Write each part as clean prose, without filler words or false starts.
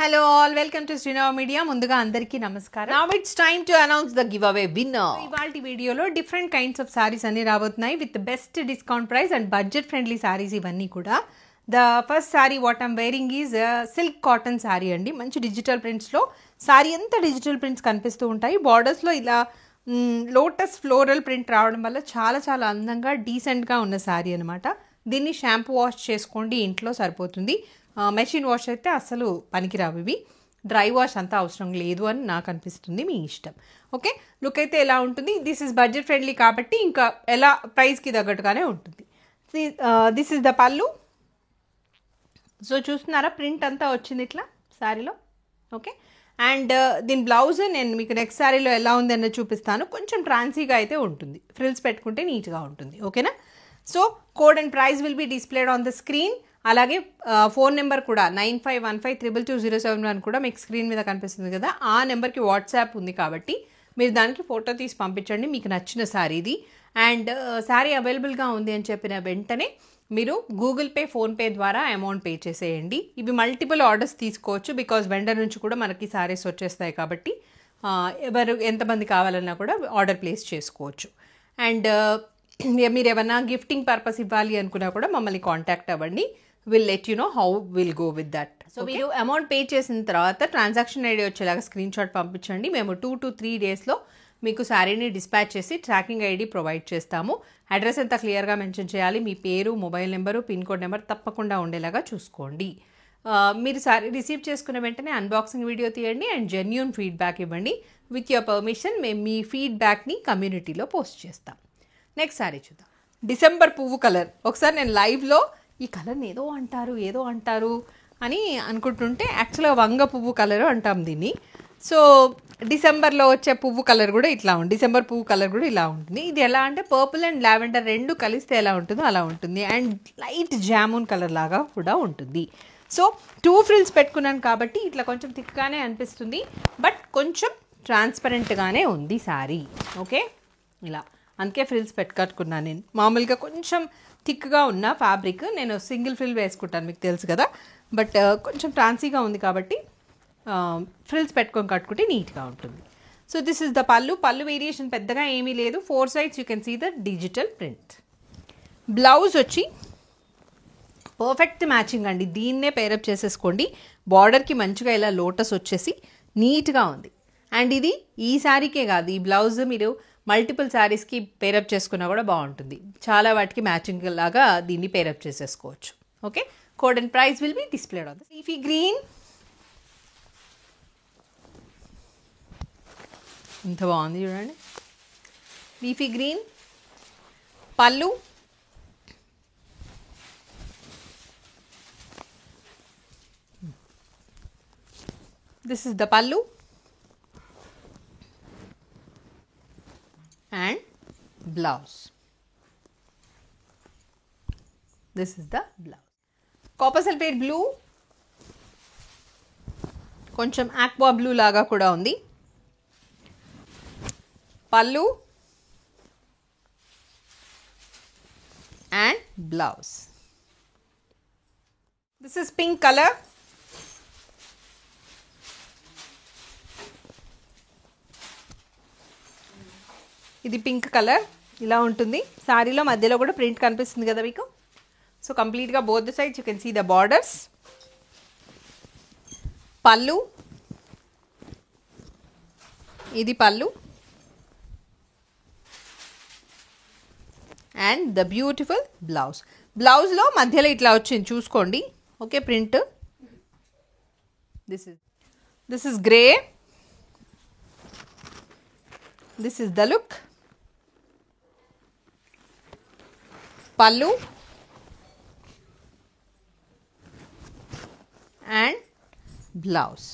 Hello all, welcome to Srinav Media. ముందుగా అందరికీ నమస్కారం. Now it's time to announce the giveaway winner. ఇవాల్టి వీడియోలో డిఫరెంట్ కైండ్స్ ఆఫ్ సారీస్ అన్ని రాబోతున్నాయి with best discount price and budget friendly saris ఇవన్నీ కూడా. The first sorry what I'm wearing is silk cotton sorry అండి. మంచి డిజిటల్ ప్రింట్స్లో సారీ అంతా డిజిటల్ ప్రింట్స్ కనిపిస్తూ ఉంటాయి. బార్డర్స్లో ఇలా లోటస్ ఫ్లోరల్ ప్రింట్ రావడం వల్ల చాలా చాలా అందంగా డీసెంట్గా ఉన్న సారీ అనమాట. దీన్ని షాంపూ వాష్ చేసుకోండి, ఇంట్లో సరిపోతుంది. మెషిన్ వాష్ అయితే అసలు పనికిరావు ఇవి. డ్రై వాష్ అంతా అవసరం లేదు అని నాకు అనిపిస్తుంది, మీ ఇష్టం. ఓకే, లుక్ అయితే ఎలా ఉంటుంది. దిస్ ఇస్ బడ్జెట్ ఫ్రెండ్లీ కాబట్టి ఇంకా ఎలా ప్రైస్కి తగ్గట్టుగానే ఉంటుంది. దిస్ ఇస్ ద పళ్ళు. సో చూస్తున్నారా, ప్రింట్ అంతా వచ్చింది ఇట్లా శారీలో. ఓకే, అండ్ దీని బ్లౌజ్ నేను మీకు నెక్స్ట్ శారీలో ఎలా ఉంది అన్నది చూపిస్తాను. కొంచెం ట్రాన్సీగా అయితే ఉంటుంది, ఫ్రిల్స్ పెట్టుకుంటే నీట్గా ఉంటుంది. ఓకేనా. So code and price will be displayed on the screen. అలాగే ఫోన్ నెంబర్ కూడా 9515222071 కూడా మీకు స్క్రీన్ మీద కనిపిస్తుంది కదా. ఆ నెంబర్కి వాట్సాప్ ఉంది కాబట్టి మీరు దానికి ఫోటో తీసి పంపించండి మీకు నచ్చిన శారీది. అండ్ శారీ అవైలబుల్గా ఉంది అని చెప్పిన వెంటనే మీరు గూగుల్ పే, ఫోన్పే ద్వారా అమౌంట్ పే చేసేయండి. ఇవి మల్టిపుల్ ఆర్డర్స్ తీసుకోవచ్చు బికాజ్ వెండర్ నుంచి కూడా మనకి శారీస్ వచ్చేస్తాయి కాబట్టి ఎవరు ఎంతమంది కావాలన్నా కూడా ఆర్డర్ ప్లేస్ చేసుకోవచ్చు. అండ్ మీరు ఏమన్నా గిఫ్టింగ్ పర్పస్ ఇవ్వాలి అనుకున్నా కూడా మమ్మల్ని కాంటాక్ట్ అవ్వండి. Will let you know how will go with that. So మీరు అమౌంట్ పే చేసిన తర్వాత ట్రాన్సాక్షన్ ఐడి వచ్చేలాగా స్క్రీన్ షాట్ పంపించండి. మేము 2 to 3 డేస్లో మీకు శారీని డిస్పాచ్ చేసి ట్రాకింగ్ ఐడి ప్రొవైడ్ చేస్తాము. అడ్రస్ అంతా క్లియర్గా మెన్షన్ చేయాలి. మీ పేరు, mobile number, pin code number తప్పకుండా ఉండేలాగా చూసుకోండి. మీరు శారీ రిసీవ్ చేసుకున్న వెంటనే అన్బాక్సింగ్ వీడియో తీయండి అండ్ జెన్యూన్ ఫీడ్బ్యాక్ ఇవ్వండి. విత్ యువర్ పర్మిషన్ మేము మీ ఫీడ్బ్యాక్ని కమ్యూనిటీలో పోస్ట్ చేస్తాం. నెక్స్ట్ శారీ చూద్దాం. డిసెంబర్ పువ్వు కలర్. ఒకసారి నేను లైవ్లో ఈ కలర్ని ఏదో అంటారు అని అనుకుంటుంటే యాక్చువల్గా వంగ పువ్వు కలరు అంటాం దీన్ని. సో డిసెంబర్లో వచ్చే పువ్వు కలర్ కూడా ఇట్లా ఉంటుంది. డిసెంబర్ పువ్వు కలర్ కూడా ఇలా ఉంటుంది. ఇది ఎలా అంటే పర్పుల్ అండ్ లావెండర్ రెండు కలిస్తే ఎలా ఉంటుందో అలా ఉంటుంది. అండ్ లైట్ జామున్ కలర్ లాగా కూడా ఉంటుంది. సో 2 ఫ్రిల్స్ పెట్టుకున్నాను కాబట్టి ఇట్లా కొంచెం థిక్గానే అనిపిస్తుంది, బట్ కొంచెం ట్రాన్స్పరెంట్గానే ఉంది శారీ. ఓకే, ఇలా అందుకే ఫ్రిల్స్ కట్టుకున్నాను నేను. మామూలుగా కొంచెం థిక్గా ఉన్న ఫ్యాబ్రిక్ నేను సింగిల్ ఫ్రిల్ వేసుకుంటాను, మీకు తెలుసు కదా. బట్ కొంచెం ట్రాన్సీగా ఉంది కాబట్టి ఫ్రిల్స్ పెట్టుకొని కట్టుకుంటే నీట్గా ఉంటుంది. సో దిస్ ఇస్ ద పళ్ళు. పళ్ళు వేరియేషన్ పెద్దగా ఏమీ లేదు. 4 sides you can see the digital print. Blouse వచ్చి పర్ఫెక్ట్ మ్యాచింగ్ అండి. దీన్నే పేరప్ చేసేసుకోండి. బార్డర్కి మంచిగా ఇలా లోటస్ వచ్చేసి నీట్గా ఉంది. అండ్ ఇది ఈ శారీకే కాదు, ఈ బ్లౌజ్ మీరు మల్టిపుల్ శారీస్కి పేరప్ చేసుకున్నా కూడా బాగుంటుంది. చాలా వాటికి మ్యాచింగ్ లాగా దీన్ని పేరప్ చేసేసుకోవచ్చు. Okay, code and price will be displayed on the leafy green. ఇంత బాగుంది చూడండి, లీఫీ గ్రీన్. పళ్ళు, దిస్ ఇస్ ద పళ్ళు and blouse. This is the blouse. Copper sulphate blue, కొంచెం aqua blue లాగా కూడా ఉంది. పళ్ళు and blouse. This is pink color. ఇది పింక్ కలర్ ఇలా ఉంటుంది. శారీలో మధ్యలో కూడా ప్రింట్ కనిపిస్తుంది కదా మీకు. సో కంప్లీట్గా both the sides you can see the borders. పళ్ళు, ఇది pallu and the beautiful blouse. బ్లౌజ్లో మధ్యలో ఇట్లా వచ్చింది చూసుకోండి. Okay, print. This is grey. This is the look. పళ్ళు అండ్ బ్లౌజ్.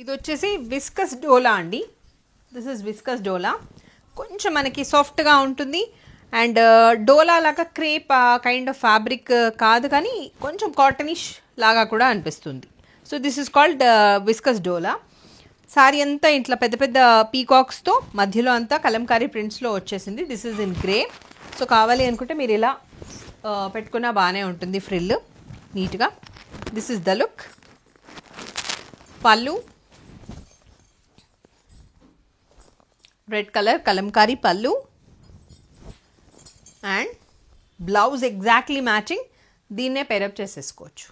ఇది వచ్చేసి విస్కస్ డోలా అండి. దిస్ ఇస్ విస్కస్ డోలా. కొంచెం మనకి సాఫ్ట్గా ఉంటుంది అండ్ డోలా లాగా క్రేప్ కైండ్ ఆఫ్ ఫ్యాబ్రిక్ కాదు, కానీ కొంచెం కాటనిష్ లాగా కూడా అనిపిస్తుంది. So this is called viscous dola. Sorry అంతా ఇట్లా పెద్ద పెద్ద పీకాక్స్తో మధ్యలో అంతా కలంకారీ ప్రింట్స్లో వచ్చేసింది. This is in grey. So కావాలి అనుకుంటే మీరు ఇలా పెట్టుకున్నా బాగానే ఉంటుంది ఫ్రిల్ నీట్గా. This is the look. Pallu red colour kalamkari pallu and blouse exactly matching. దీన్నే పేరప్ చేసేసుకోవచ్చు.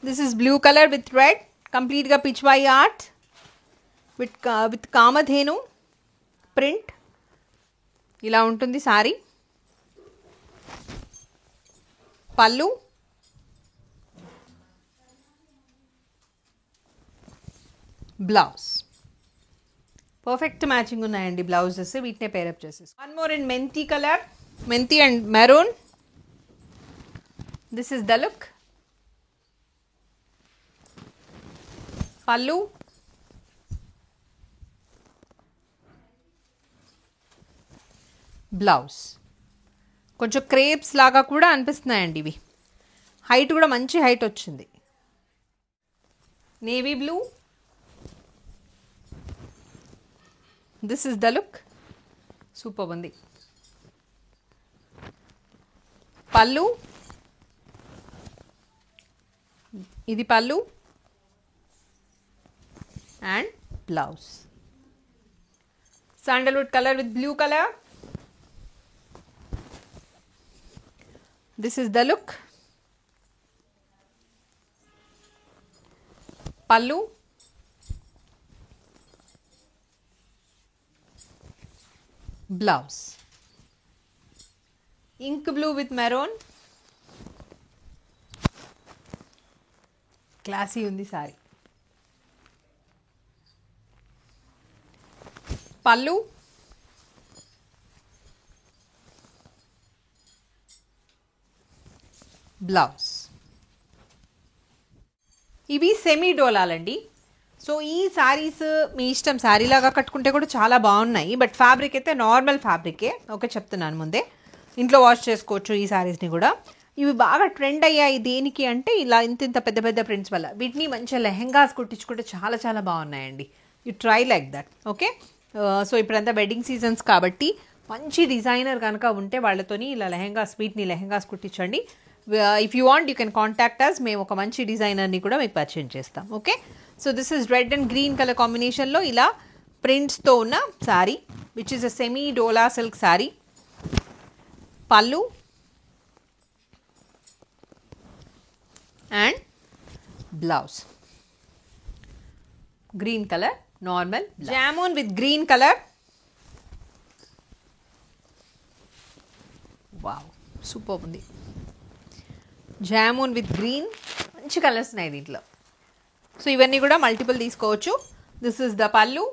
This is blue colour with red, కంప్లీట్గా pichwai art with Kamadhenu print. ఇలా ఉంటుంది sari. Pallu blouse perfect matching ఉన్నాయండి బ్లౌజెస్. వీటినే పేరప్ చేసేసి వన్ మోర్ ఇన్ మెంతి కలర్, మెంతి and maroon. This is the look. Pallu blouse. కొంచెం క్రేప్స్ లాగా కూడా అనిపిస్తున్నాయండి ఇవి. హైట్ కూడా మంచి హైట్ వచ్చింది. Navy blue. This is the look. Super ఉంది. పళ్ళు ఇది pallu and blouse. Sandalwood colour with blue colour. This is the look. Pallu blouse. Ink blue with maroon. Classy ఉంది సారీ. పళ్ళు బ్లౌజ్. ఇవి సెమీ డోలాలండి. సో ఈ శారీస్ మీ ఇష్టం, శారీ లాగా కట్టుకుంటే కూడా చాలా బాగున్నాయి. బట్ ఫ్యాబ్రిక్ అయితే నార్మల్ ఫ్యాబ్రికే. ఓకే, చెప్తున్నాను ముందే. ఇంట్లో వాష్ చేసుకోవచ్చు ఈ శారీస్ని కూడా. ఇవి బాగా ట్రెండ్ అయ్యాయి దేనికి అంటే ఇలా ఇంత పెద్ద పెద్ద ప్రింట్స్ వల్ల. వీటిని మంచిగా లెహెంగాస్ కుట్టించుకుంటే చాలా చాలా బాగున్నాయండి. You try like that. Okay, so ఇప్పుడంతా వెడ్డింగ్ సీజన్స్ కాబట్టి మంచి డిజైనర్ కనుక ఉంటే వాళ్ళతోని ఇలా లెహెంగాస్, వీటిని లెహెంగాస్ కుట్టించండి. If you want you can contact us. మేము ఒక మంచి డిజైనర్ని కూడా మీకు పరిచయం చేస్తాం. Okay, so this is red and green colour కాంబినేషన్లో ఇలా ప్రింట్స్తో ఉన్న sari which is a semi dola silk sari. Pallu and blouse green colour normal jamun with green colour. Wow, super ఉంది. జామున్ విత్ గ్రీన్, మంచి కలర్స్ ఉన్నాయి దీంట్లో. సో ఇవన్నీ కూడా మల్టిపుల్ తీసుకోవచ్చు. This is the pallu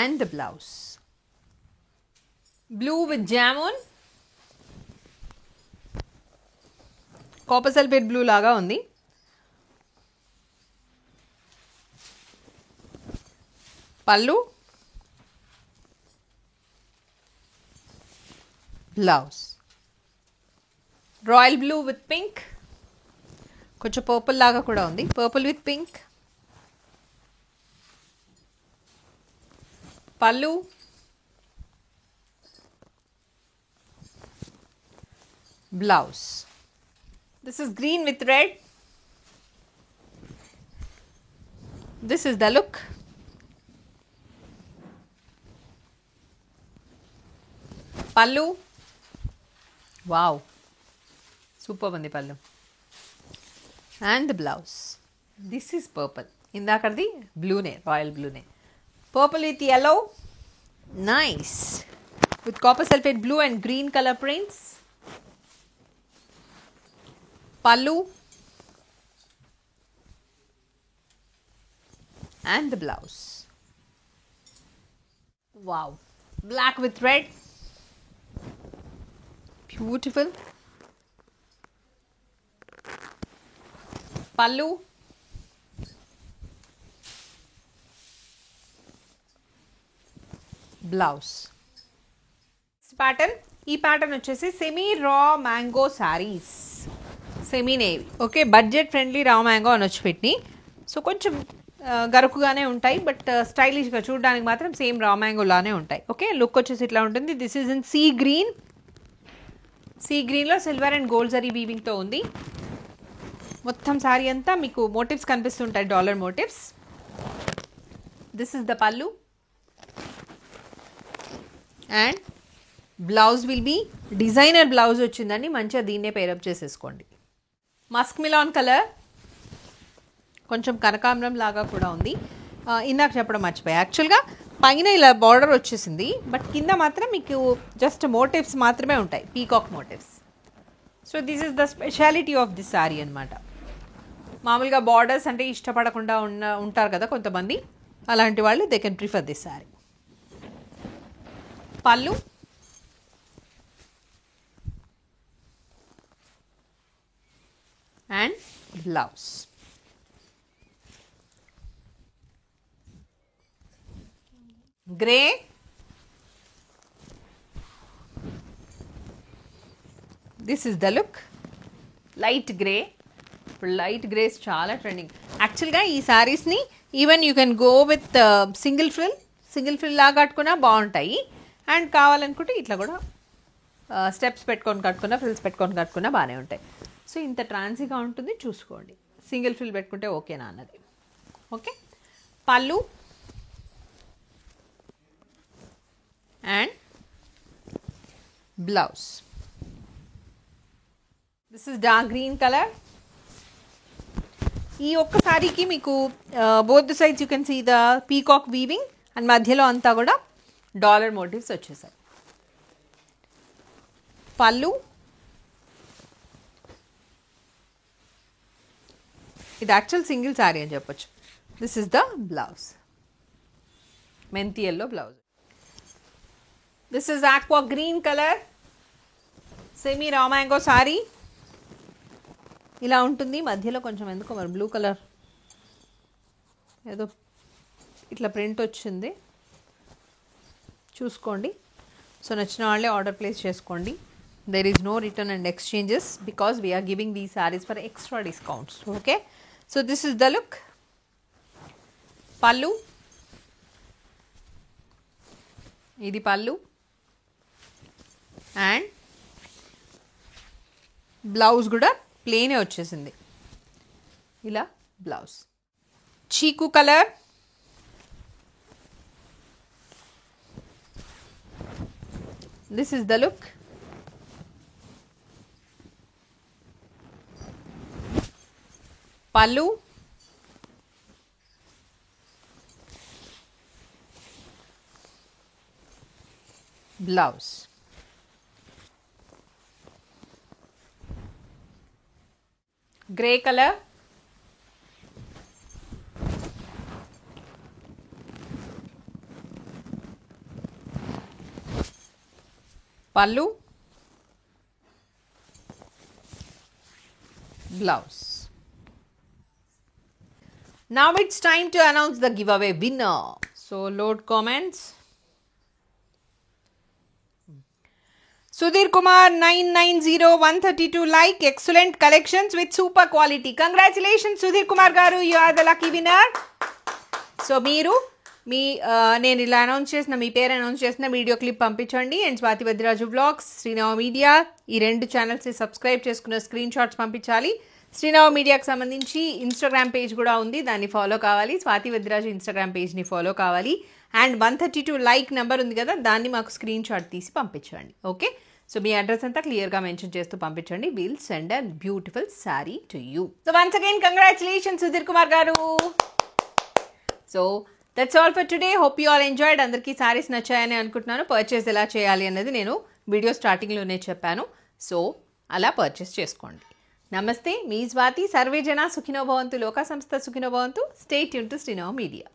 and the blouse. Blue with jamun, copper sulphate blue లాగా ఉంది. Pallu blouse. Royal blue with pink, కొంచెం పర్పుల్ లాగా కూడా ఉంది. Purple with pink. Pallu blouse. This is green with red. This is the look. Pallu wow, super ఉంది pallu. And the blouse. This is purple. ఇందాకది బ్లూనే, రాయల్ బ్లూనే. Purple with yellow, nice, with copper sulphate blue and green colour prints. Pallu and the blouse. Wow, black with red, beautiful. Pallu blouse. Pattern, ఈ pattern వచ్చేసి semi raw mango saris, semi navy. Okay, budget friendly raw mango అనొచ్చు వీటిని. So కొంచెం గరుకుగానే ఉంటాయి, but స్టైలిష్గా చూడడానికి మాత్రం same raw mango లానే ఉంటాయి. ఓకే, లుక్ వచ్చేసి ఇట్లా ఉంటుంది. This is in sea green sea గ్రీన్లో సిల్వర్ అండ్ గోల్డ్ జరీ వీవింగ్తో ఉంది. మొత్తం శారీ అంతా మీకు మోటివ్స్ కనిపిస్తుంటాయి, dollar motifs. This is the pallu and blouse will be designer blouse వచ్చిందండి. మంచిగా దీన్నే పేరప్ చేసేసుకోండి. మస్క్ మిలాన్ కలర్, కొంచెం కనకాంబరం లాగా కూడా ఉంది. ఇందాక చెప్పడం మర్చిపోయా, యాక్చువల్గా పైన ఇలా బార్డర్ వచ్చేసింది, బట్ కింద మాత్రం మీకు జస్ట్ మోటివ్స్ మాత్రమే ఉంటాయి, peacock motives. So this is the speciality of this sari అనమాట. మామూలుగా బార్డర్స్ అంటే ఇష్టపడకుండా ఉంటారు కదా కొంతమంది, అలాంటి వాళ్ళు they can prefer this sari. Pallu and blouse. Grey, this is the look. Light grey, ఇప్పుడు లైట్ గ్రేస్ చాలా ట్రెండింగ్. యాక్చువల్గా ఈ శారీస్ని even you can go with single frill లాగా కట్టుకున్నా బాగుంటాయి. అండ్ కావాలనుకుంటే ఇట్లా కూడా స్టెప్స్ పెట్టుకొని కట్టుకున్నా, ఫ్రిల్స్ పెట్టుకొని కట్టుకున్నా బాగానే ఉంటాయి. సో ఇంత ట్రాన్సీగా ఉంటుంది, చూసుకోండి. సింగిల్ ఫ్రిల్ పెట్టుకుంటే ఓకేనా అన్నది. ఓకే, పళ్ళు and blouse. This is dark green colour. ఈ ఒక్క సారీకి మీకు both sides you can see the peacock weaving and మధ్యలో అంతా కూడా డాలర్ మోటివ్స్ వచ్చేసాయి. పళ్ళు, ఇది యాక్చువల్ సింగిల్ శారీ అని చెప్పొచ్చు. దిస్ ఇస్ ద బ్లౌజ్, మెంతి yellow blouse. This is aqua green colour, semi raw mango sari. ఇలా ఉంటుంది. మధ్యలో కొంచెం ఎందుకో మరి బ్లూ కలర్ ఏదో ఇట్లా ప్రింట్ వచ్చింది, చూసుకోండి. సో నచ్చిన వాళ్ళే ఆర్డర్ ప్లేస్ చేసుకోండి. There is no return and exchanges because we are giving these saris for extra discounts. Okay, so this is the look. పళ్ళు, ఇది పళ్ళు అండ్ బ్లౌజ్ కూడా ప్లేనే వచ్చేసింది. ఇలా బ్లౌజ్. చీకు colour, this is the look. Pallu, blouse. Grey colour, పళ్ళు, blouse. Now it's time to announce the giveaway winner. So load comments. Sudhir Kumar 990132 like, excellent collections with super quality. Congratulations Sudhir Kumar garu, you are the lucky winner. So మీరు మీ నేను ఇలా announce చేసిన మీ పేరు announce చేసిన video clip పంపించండి. And Swathi Vaddiraju vlogs, Srinava media, ఈ రెండు ఛానల్స్ని సబ్స్క్రైబ్ చేసుకున్న స్క్రీన్ షాట్స్ పంపించాలి. శ్రీనవ మీడియాకి సంబంధించి ఇన్స్టాగ్రామ్ పేజ్ కూడా ఉంది, దాన్ని ఫాలో కావాలి. స్వాతి వద్దిరాజు ఇన్స్టాగ్రామ్ పేజ్ని ఫాలో కావాలి. అండ్ 132 లైక్ నెంబర్ ఉంది కదా, దాన్ని మాకు స్క్రీన్ షాట్ తీసి పంపించండి. ఓకే, సో మీ అడ్రస్ అంతా క్లియర్గా మెన్షన్ చేస్తూ పంపించండి. Will send a beautiful sari to you. So once again congratulations Sudheer Kumar గారు. So that's all for today. Hope you all enjoyed. అందరికీ శారీస్ నచ్చాయని అనుకుంటున్నాను. పర్చేస్ ఎలా చేయాలి అన్నది నేను వీడియో స్టార్టింగ్లోనే చెప్పాను. సో అలా పర్చేస్ చేసుకోండి. నమస్తే, మీ స్వాతి. సర్వే జన సుఖినో భవంతు, లోకా సంస్థ సుఖినో భవంతు. Stay tune to Srinava media.